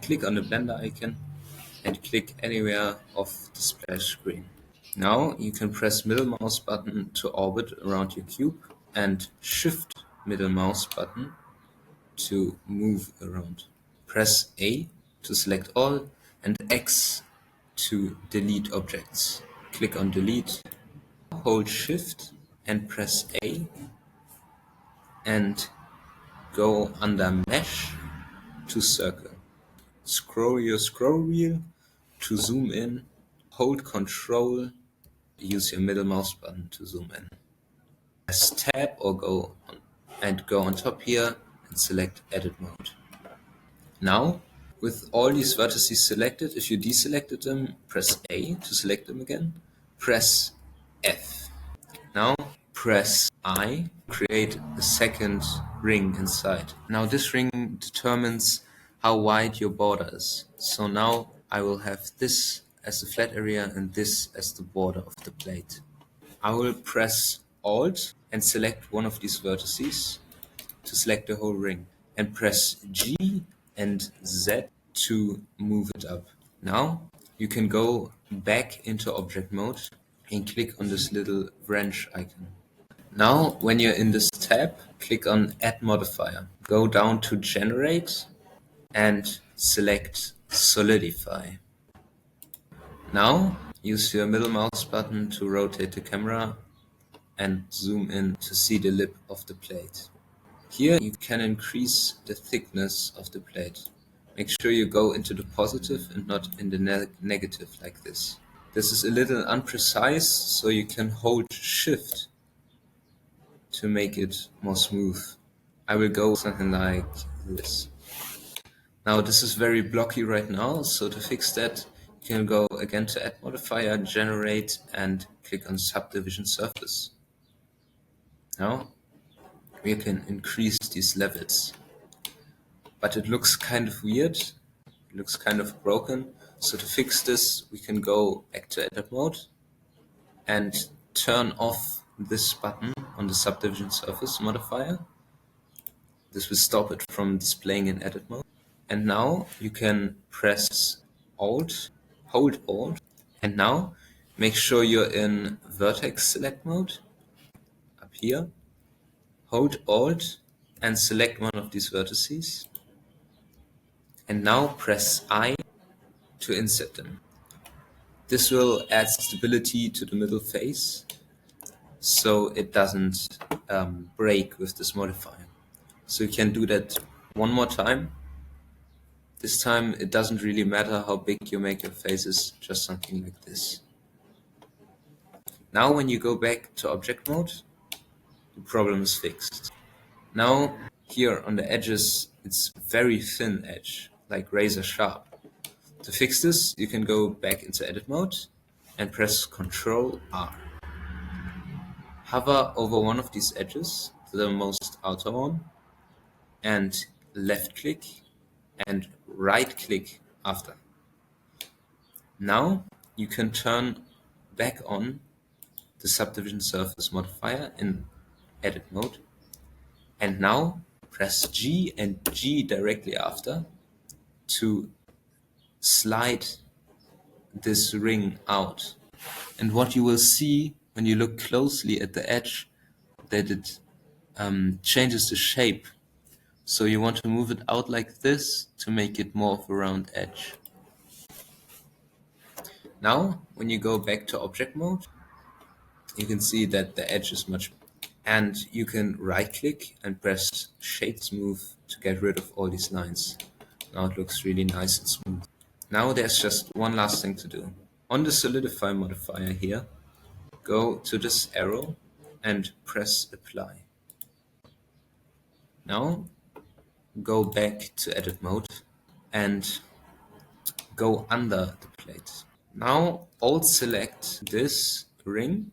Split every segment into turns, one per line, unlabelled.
click on the blender icon and click anywhere of the splash screen. Now you can press middle mouse button to orbit around your cube and shift middle mouse button to move around. Press A to select all and X to delete objects. Click on delete, hold shift and press A and go under mesh to circle. Scroll your scroll wheel to zoom in, hold control, use your middle mouse button to zoom in. Press tab or go on top here and select edit mode. Now, with all these vertices selected, if you deselected them, press A to select them again, press F. Now press I, create a second ring inside. Now this ring determines how wide your border is. So now I will have this as the flat area and this as the border of the plate. I will press Alt and select one of these vertices to select the whole ring, and press G and Z to move it up. Now you can go back into object mode and click on this little wrench icon. Now when you're in this tab, click on Add Modifier. Go down to Generate and select Solidify. Now use your middle mouse button to rotate the camera and zoom in to see the lip of the plate. Here you can increase the thickness of the plate. Make sure you go into the positive and not in the negative like this. This is a little unprecise, so you can hold shift to make it more smooth. I will go something like this. Now this is very blocky right now, so to fix that you can go again to Add Modifier, Generate and click on Subdivision Surface. Now we can increase these levels. But it looks kind of weird, it looks kind of broken. So to fix this, we can go back to edit mode and turn off this button on the subdivision surface modifier. This will stop it from displaying in edit mode. And now you can press Alt, hold Alt, and now make sure you're in vertex select mode up here. Hold Alt and select one of these vertices. And now press I to insert them. This will add stability to the middle face, so it doesn't break with this modifier. So you can do that one more time. This time it doesn't really matter how big you make your faces, just something like this. Now when you go back to object mode, the problem is fixed. Now here on the edges, it's very thin edge, like razor sharp. To fix this, you can go back into edit mode and press Ctrl R. Hover over one of these edges, the most outer one, and left click and right click after. Now you can turn back on the subdivision surface modifier in edit mode, and now press G and G directly after to slide this ring out. And what you will see when you look closely at the edge, that it changes the shape. So you want to move it out like this to make it more of a round edge. Now when you go back to object mode, you can see that the edge is much, and you can right click and press Shade Smooth to get rid of all these lines. Now it looks really nice and smooth. Now there's just one last thing to do. On the Solidify modifier here, go to this arrow and press Apply. Now go back to edit mode and go under the plate. Now Alt select this ring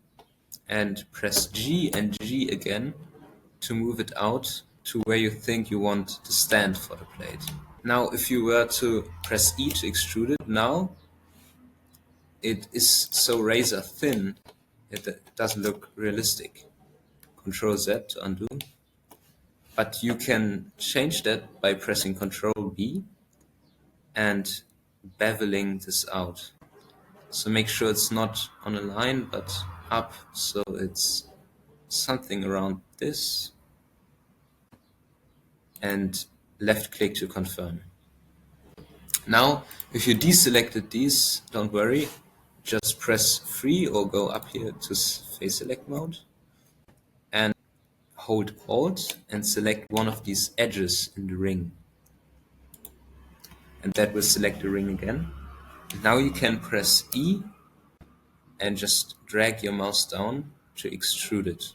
and press G and G again to move it out to where you think you want the stand for the plate. Now if you were to press E to extrude it, now it is so razor thin it doesn't look realistic. Ctrl Z to undo. But you can change that by pressing Ctrl B and beveling this out. So make sure it's not on a line but up, so it's something around this, and left click to confirm. Now, if you deselected these, don't worry, just press 3 or go up here to face select mode and hold Alt and select one of these edges in the ring. And that will select the ring again. Now you can press E and just drag your mouse down to extrude it.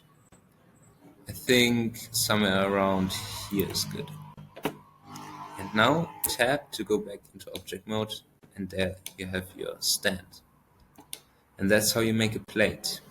I think somewhere around here is good. And now tab to go back into object mode, and there you have your stand. And that's how you make a plate.